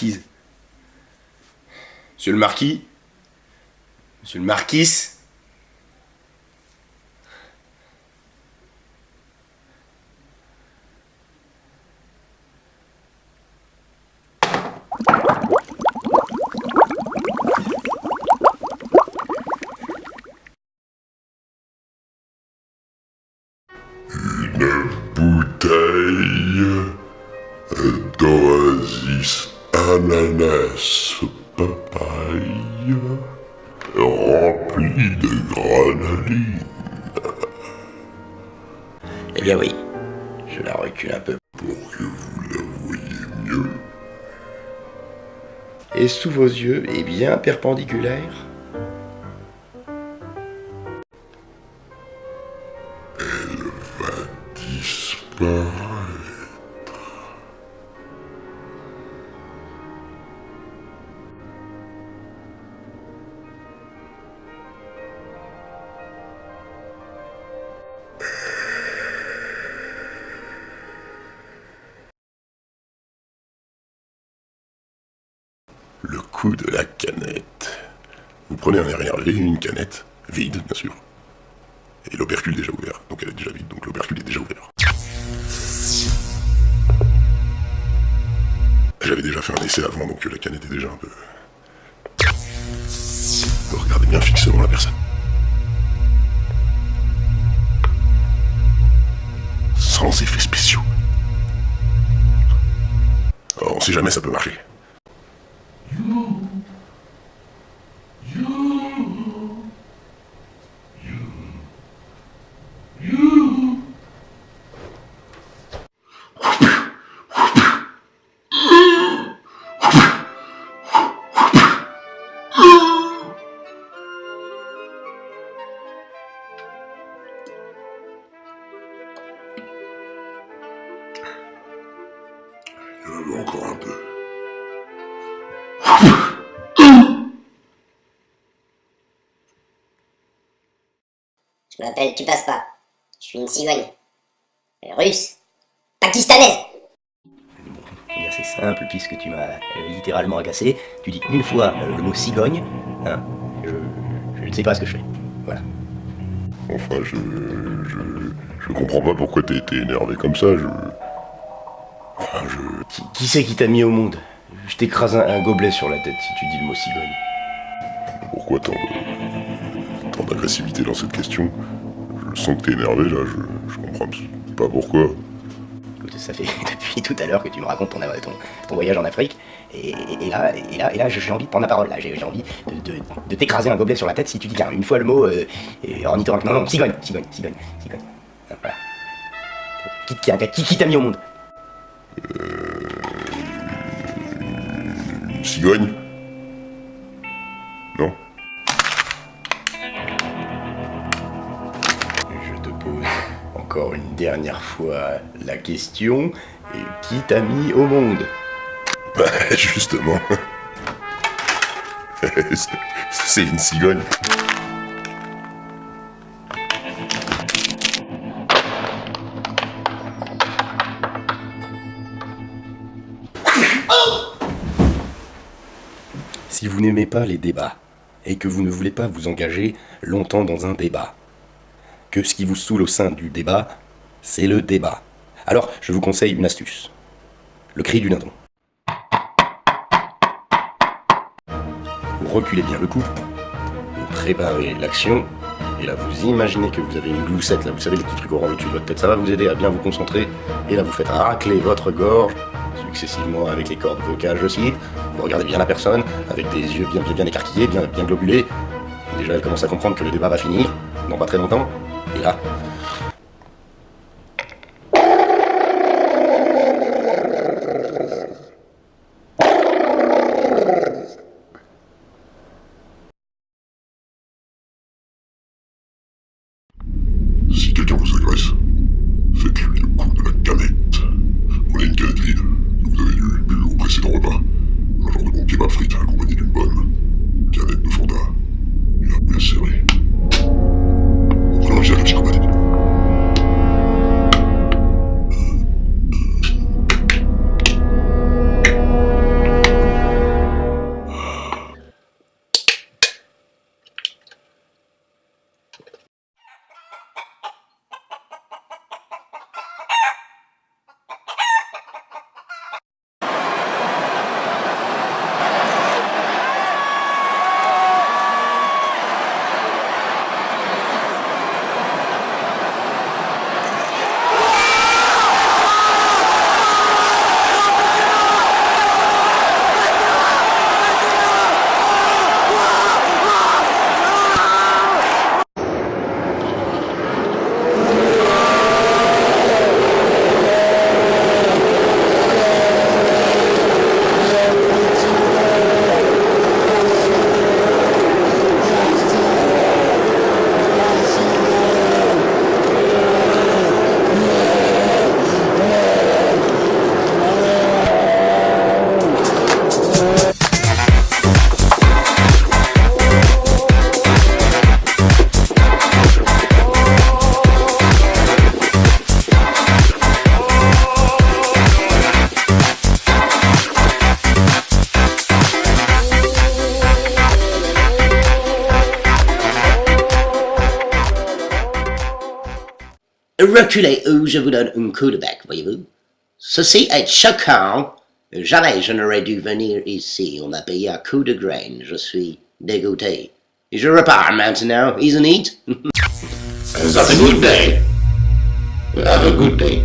marquise. Monsieur le marquis. Monsieur le marquis. Bouteille d'oasis ananas papaye remplie de granaline. Eh bien oui, je la recule un peu. Pour que vous la voyiez mieux. Et sous vos yeux est bien perpendiculaire. Elle va disparaître. Le coup de la canette. Vous prenez un air énervé, une canette, vide bien sûr, et l'opercule déjà ouvert, donc elle est déjà vide, donc l'opercule est déjà ouvert. J'avais déjà fait un essai avant, donc la canette est déjà un peu... Vous regardez bien fixement la personne. Sans effets spéciaux. Alors, on sait jamais, ça peut marcher. Il y en avait encore un peu. Je m'appelle Tu passes pas. Je suis une cigogne. Russe. Pakistanaise. C'est assez simple puisque tu m'as littéralement agacé. Tu dis une fois le mot cigogne, hein, je ne sais pas ce que je fais. Voilà. Enfin, je comprends pas pourquoi t'es énervé comme ça, Qui c'est qui t'a mis au monde? Je t'écrase un gobelet sur la tête si tu dis le mot cigogne. Pourquoi tant d'agressivité dans cette question? Je sens que t'es énervé là, je comprends pas pourquoi. Écoute, ça fait depuis tout à l'heure que tu me racontes ton voyage en Afrique, et là j'ai envie de prendre la parole, là, j'ai envie de t'écraser un gobelet sur la tête si tu dis une fois le mot ornithorynque. Non, cigogne. Voilà. Qui t'a mis au monde? Une cigogne? Non? Je te pose encore une dernière fois la question, qui t'a mis au monde? Bah, justement. C'est une cigogne. Si vous n'aimez pas les débats, et que vous ne voulez pas vous engager longtemps dans un débat, que ce qui vous saoule au sein du débat, c'est le débat, alors je vous conseille une astuce. Le cri du dindon. Vous reculez bien le cou, vous préparez l'action, et là vous imaginez que vous avez une gloussette, là vous savez les petits trucs orange au-dessus de votre tête, ça va vous aider à bien vous concentrer, et là vous faites racler votre gorge, successivement avec les cordes vocales, je cite. Vous regardez bien la personne, avec des yeux bien écarquillés, bien globulés. Déjà, elle commence à comprendre que le débat va finir, dans pas très longtemps. Et là... Si quelqu'un vous agresse, faites-lui le coup de la canette. On a une canette vide. Vous avez bu au précédent repas. Un genre de bon kebab frites accompagné d'une bonne canette de Fanta. Et là, vous la serrez. Vous prenez un gel de psychopathie. Reculez ou je vous donne un coup de bec, voyez-vous. Ceci est choquant. Jamais je n'aurais dû venir ici. On m'a payé un coup de graine. Je suis dégoûté. Je repars maintenant, isn't it? Have a good day. Have a good day.